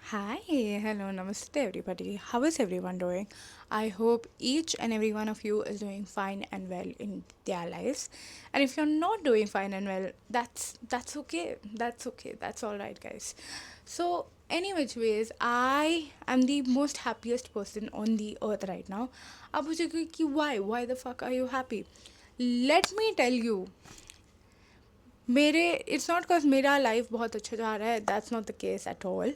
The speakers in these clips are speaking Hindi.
Hi, hello, namaste everybody. How is everyone doing? I hope each and every one of you is doing fine and well in their lives. And if you're not doing fine and well, that's okay. That's okay. That's all right, guys. So, any which ways, I am the most happiest person on the earth right now. अब मुझे कि why the fuck are you happy? Let me tell you, मेरे इट्स नॉट बिकॉज मेरा लाइफ बहुत अच्छा जा रहा है, that's not the case at all.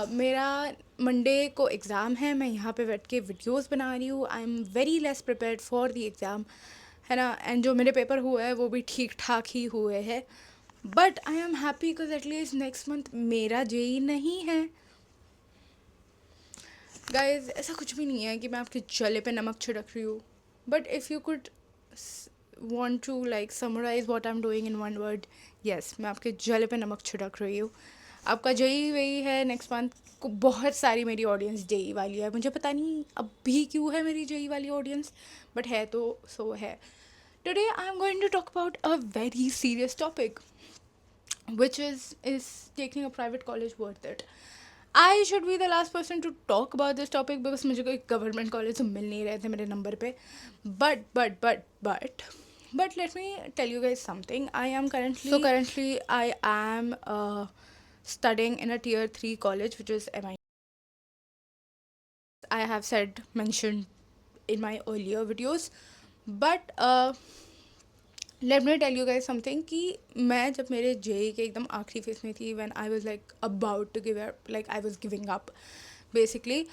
मेरा मंडे को एग्ज़ाम है, मैं यहाँ पे बैठ के वीडियोस बना रही हूँ. I am very less prepared for the exam, है ना. एंड जो मेरे पेपर हुए हैं वो भी ठीक ठाक ही हुए हैं. But I am happy because at least next month मेरा जेई नहीं है. गाइज ऐसा कुछ भी नहीं है कि मैं आपके जले पे नमक छिड़क रही हूँ. But if you could want to like summarize what I'm doing in one word, yes, मैं आपके जले पे नमक छिड़क रही हूँ. आपका जेई वही है नेक्स्ट मंथ को. बहुत सारी मेरी ऑडियंस जेई वाली है, मुझे पता नहीं अब भी क्यों है मेरी जेई वाली ऑडियंस, बट है तो सो है. Today I am going to talk about a very serious topic which is taking a private college worth it. I should be the last person to talk about this topic because मुझे कोई गवर्नमेंट कॉलेज मिल नहीं रहे थे मेरे नंबर पे. But let me tell you guys something. I am currently I am studying in a tier 3 college which is MIT. I have said mentioned in my earlier videos. But let me tell you guys something कि मैं जब मेरे जेई के एकदम आखिरी फेज में थी, when I was like about to give up, like I was giving up basically,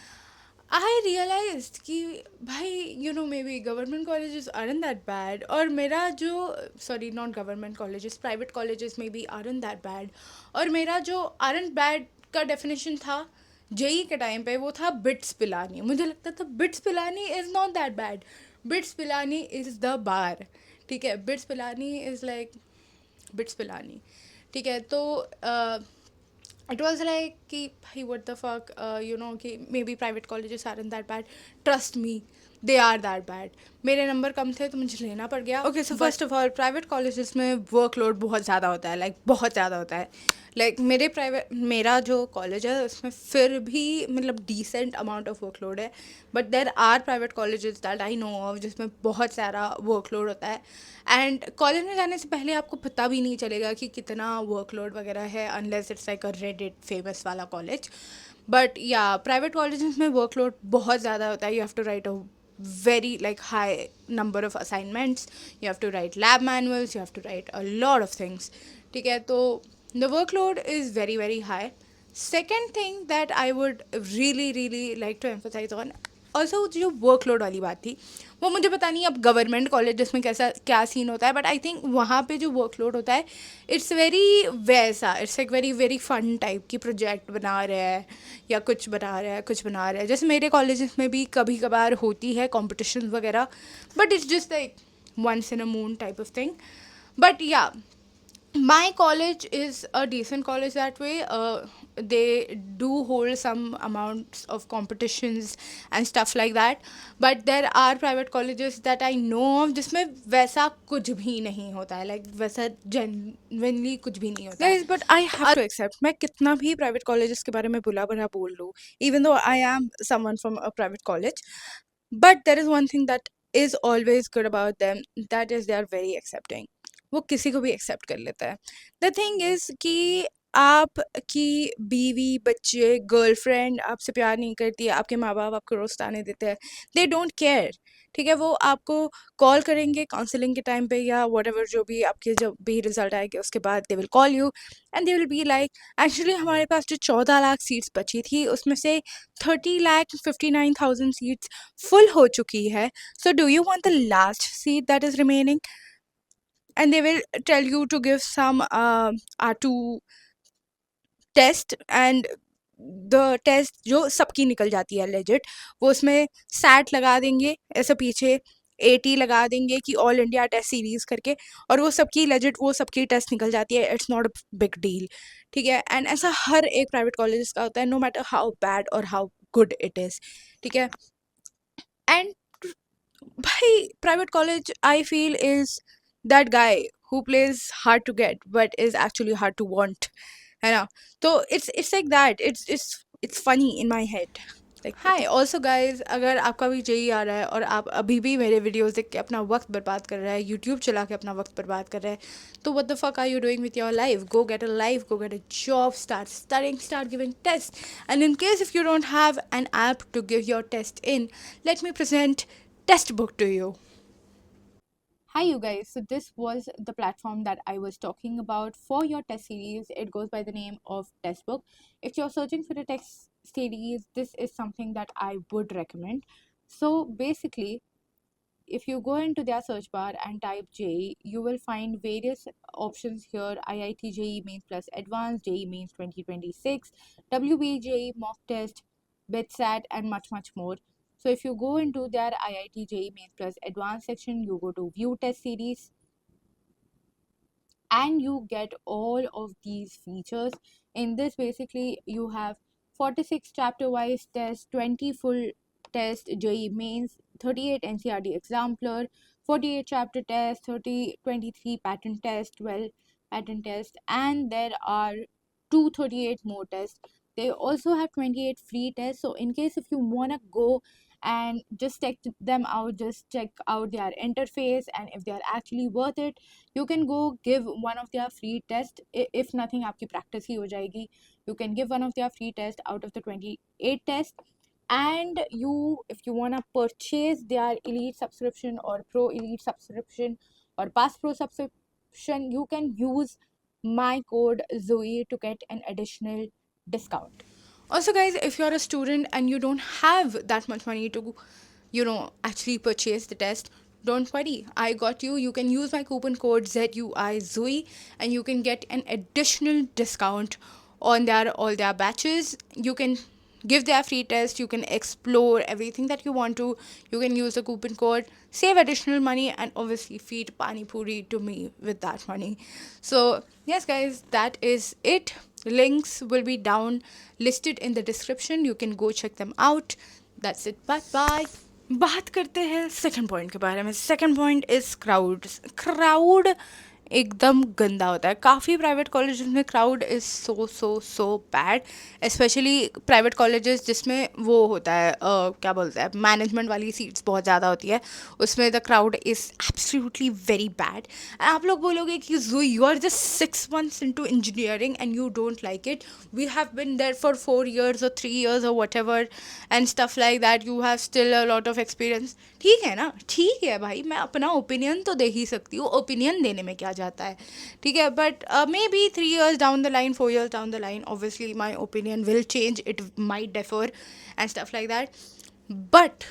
I realised कि भाई you know maybe government colleges aren't that bad. और मेरा जो sorry not government colleges, private colleges में भी आरंट दैट बैड. और मेरा जो आरंट बैड का डेफिनेशन था जेई के टाइम पे वो था बिट्स पिलानी. मुझे लगता था BITS Pilani is not that bad. Bits Pilani is the bar. ठीक है, BITS Pilani is like BITS Pilani. ठीक है, तो इट वॉज लाइक कि भाई what the fuck, you know कि maybe private colleges are in that bad. Trust me, they are that bad. मेरे नंबर कम थे तो मुझे लेना पड़ गया. Okay, so first of all private colleges में वर्कलोड बहुत ज़्यादा होता है, लाइक बहुत ज़्यादा होता है. लाइक मेरा जो कॉलेज है उसमें फिर भी मतलब डिसेंट अमाउंट ऑफ वर्कलोड है. But there are private colleges that I know of जिसमें बहुत सारा वर्कलोड होता है. एंड कॉलेज में जाने से पहले आपको पता भी नहीं चलेगा कि कितना वर्कलोड वगैरह है, unless it's like a Reddit famous वाला college. But yeah private colleges में वर्कलोड बहुत ज़्यादा होता है. You have to write a very like high number of assignments, you have to write lab manuals, you have to write a lot of things. ठीक है, तो the workload is very very high. Second thing that I would really like to emphasize on, also जो वर्कलोड वाली बात थी वो मुझे पता नहीं अब गवर्नमेंट कॉलेजेस में कैसा क्या सीन होता है, बट आई थिंक वहाँ पे जो वर्कलोड होता है इट्स वेरी वैसा, it's like very very fun type की प्रोजेक्ट बना रहे हैं या कुछ बना रहा है कुछ बना रहा है. जैसे मेरे कॉलेजेस में भी कभी कभार होती है कॉम्पिटिशन वगैरह, but it's just like once in a moon type of thing. But yeah my college is a decent college that way. They do hold some amounts of competitions and stuff like that, but there are private colleges that I know of जिसमें वैसा कुछ भी नहीं होता है, like वैसा genuinely कुछ भी नहीं होता है. Guys, but I have to accept, मैं कितना भी private colleges के बारे में बुला भला बोल लूँ, even though I am someone from a private college, but there is one thing that is always good about them, that is they are very accepting. वो किसी को भी एक्सेप्ट कर लेता है. द थिंग इज़ कि आपकी बीवी बच्चे गर्लफ्रेंड आपसे प्यार नहीं करती है, आपके माँ बाप आपको रोज़ ताने देते हैं, दे डोंट केयर. ठीक है, वो आपको कॉल करेंगे काउंसलिंग के टाइम पे या वट एवर, जो भी आपके जब भी रिजल्ट आएंगे उसके बाद they will call you and they will be like, actually हमारे पास जो 14 लाख सीट्स बची थी उसमें से 30,59,000 सीट्स फुल हो चुकी है. So do you want the last seat that is remaining. And they will tell you to give some R2 test. And the test जो सबकी निकल जाती है लेजिट, वो उसमें सैट लगा देंगे ऐसे पीछे, 80 लगा देंगे कि ऑल इंडिया टेस्ट सीरीज करके, और वो सबकी लेजिट वो सबकी टेस्ट निकल जाती है. It's not a big deal. ठीक है, एंड ऐसा हर एक प्राइवेट कॉलेज का होता है, नो मैटर हाउ बैड और हाउ गुड इट इज़. ठीक है, एंड भाई private college I feel is that guy who plays hard to get but is actually hard to want. है ना? तो it's like that, it's funny in my head. Like hi also guys, अगर आपका भी जेई आ रहा है और आप अभी भी मेरे वीडियोस देख के अपना वक्त बर्बाद कर रहा है, यूट्यूब चला के अपना वक्त बर्बाद कर रहा है, तो what the fuck are you doing with your life? Go get a life, go get a job, start studying, start giving test, and in case if you don't have an app to give your test in, let me present Testbook to you. Hi, you guys. So, this was the platform that I was talking about for your test series. It goes by the name of Testbook. If you're searching for a test series, this is something that I would recommend. So, basically, if you go into their search bar and type JEE, you will find various options here: IIT JEE Mains Plus Advanced, JEE Mains 2026, WBJEE Mock Test, BitSat, and much more. So if you go into their IIT JEE Mains Plus Advanced section, you go to View Test Series, and you get all of these features. In this, basically, you have 46 chapter wise tests, 20 full test JEE mains, 38 NCRD exemplar, 48 chapter tests, 23 patent tests, 12 patent tests, and there are 238 more tests. They also have 28 free tests, so in case if you want to go and just check them out, just check out their interface, and if they are actually worth it, you can go give one of their free test. If nothing, आपकी practice ही हो जाएगी. You can give one of their free test out of the 28 tests. And you, if you want to purchase their elite subscription or pro elite subscription or pass pro subscription, you can use my code Zoe to get an additional discount. Also, guys, if you're a student and you don't have that much money to, actually purchase the test, don't worry. I got you. You can use my coupon code ZUIZOE and you can get an additional discount on their all their batches. You can give their free test, you can explore everything that you want to, you can use the coupon code, save additional money, and obviously feed pani puri to me with that money. So yes guys, that is it. Links will be down listed in the description, you can go check them out. That's it, bye bye. बात करते हैं सेकंड पॉइंट के बारे में. सेकंड पॉइंट इज़ क्राउड एकदम गंदा होता है. काफ़ी प्राइवेट कॉलेजेस में crowd is so bad, specially private colleges जिसमें वो होता है क्या बोलते हैं, मैनेजमेंट वाली सीट्स बहुत ज़्यादा होती है, उसमें the crowd is absolutely very bad. आप लोग बोलोगे कि you are just 6 months into engineering and you don't like it. We have been there for 4 years or 3 years or whatever and stuff like that. You have still a lot of experience. ठीक है ना, ठीक है भाई, मैं अपना ओपिनियन तो दे ही सकती हूँ, ओपिनियन देने में क्या जाता है, ठीक है. But may be 3 years down the line, 4 years down the line, obviously my opinion will change, it might differ and stuff like that. But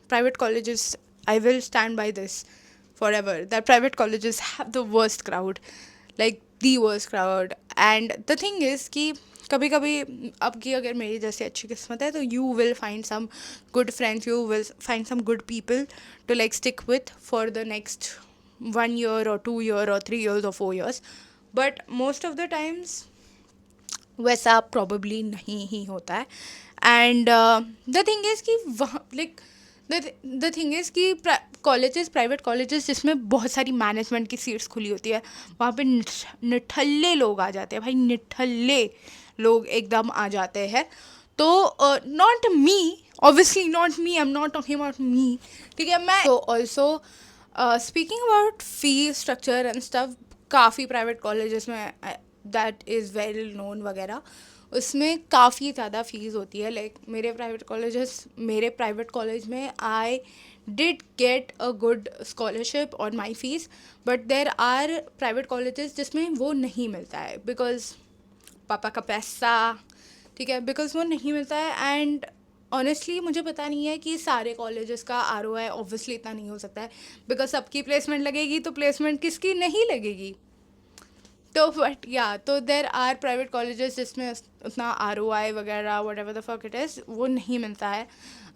private colleges, I will stand by this forever, that private colleges have the worst crowd, like the worst crowd. And the thing is कि कभी कभी अब की अगर मेरी जैसे अच्छी किस्मत है तो you will find some good friends, you will find some good people to like stick with for the next 1 year or 2 year or 3 years or 4 years. But most of the times वैसा प्रॉबली नहीं ही होता है. एंड द थिंग इज़ कि वहाँ लाइक द थिंग इज़ कि कॉलेजेस, प्राइवेट कॉलेजेस जिसमें बहुत सारी मैनेजमेंट की सीट्स खुली होती है, वहाँ पे निठल्ले लोग आ जाते हैं भाई, निठल्ले लोग एकदम आ जाते हैं. तो not me, obviously not me, I am not talking about me, ठीक है. मैं तो also speaking about fee structure and stuff, काफ़ी प्राइवेट कॉलेजेस में दैट इज़ वेल नोन वगैरह, उसमें काफ़ी ज़्यादा फ़ीस होती है. लाइक मेरे प्राइवेट कॉलेज में I did get a good scholarship on my fees, but there are private colleges जिसमें वो नहीं मिलता है बिकॉज पापा का पैसा, ठीक है, बिकॉज वो नहीं मिलता है. एंड ऑनेस्टली मुझे पता नहीं है कि सारे कॉलेजेस का ROI ऑब्वियसली इतना नहीं हो सकता है, बिकॉज सबकी प्लेसमेंट लगेगी तो प्लेसमेंट किसकी नहीं लगेगी. तो बट या, तो देर आर प्राइवेट कॉलेजेस जिसमें उतना ROI वगैरह what ever the fuck it is वो नहीं मिलता है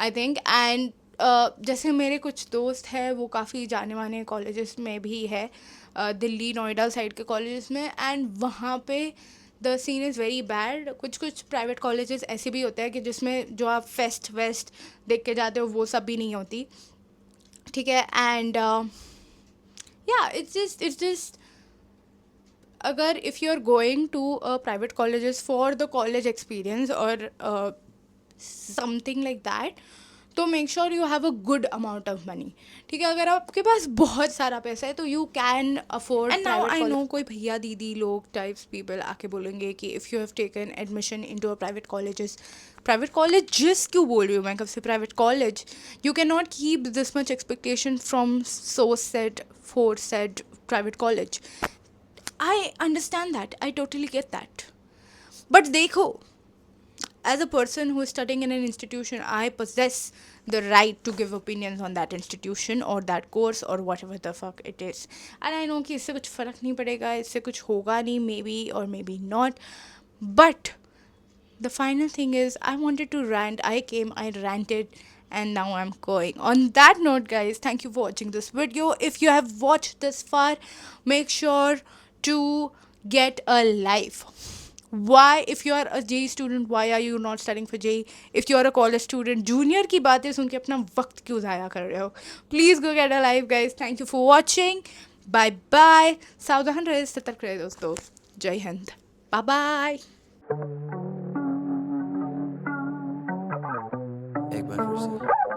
आई थिंक. एंड जैसे मेरे कुछ दोस्त हैं वो काफ़ी जाने माने कॉलेजेस में भी है, दिल्ली नोएडा साइड के कॉलेजेस में, एंड वहाँ पे the scene is very bad. कुछ प्राइवेट कॉलेजेस ऐसे भी होते हैं कि जिसमें जो आप फेस्ट वेस्ट देख के जाते हो वो सब भी नहीं होती, ठीक है. एंड या, इट्स जस्ट अगर if you are going to private colleges for the college experience और समथिंग लाइक दैट, तो make sure you have a good amount of money. ठीक है, अगर आपके पास बहुत सारा पैसा है तो you can afford. And now I know कोई भैया दीदी लोग टाइप्स पीपल आके बोलेंगे कि if you have taken admission into a private college जिस क्यों बोल रही हूँ मैं कब से private college, you can not keep this much expectation from so said for said private college. I understand that, I totally get that. But देखो, as a person who is studying in an institution, I possess the right to give opinions on that institution or that course or whatever the fuck it is. And I know कि इससे कुछ फ़र्क नहीं पड़ेगा, इससे कुछ होगा नहीं, maybe or maybe not. But the final thing is, I wanted to rant. I came, I ranted, and now I'm going. On that note, guys, thank you for watching this video. If you have watched this far, make sure to get a life. Why, if you are a JEE student, why are you not studying for JEE? If you are a college student, junior की बातें सुन के अपना वक्त क्यों ज़ाया कर रहे हो? Please go get a life, guys. Thank you for watching. Bye bye. सावधान रहे, सतर्क रहे दोस्तों. जय हिंद. Bye bye. एक बार फिर से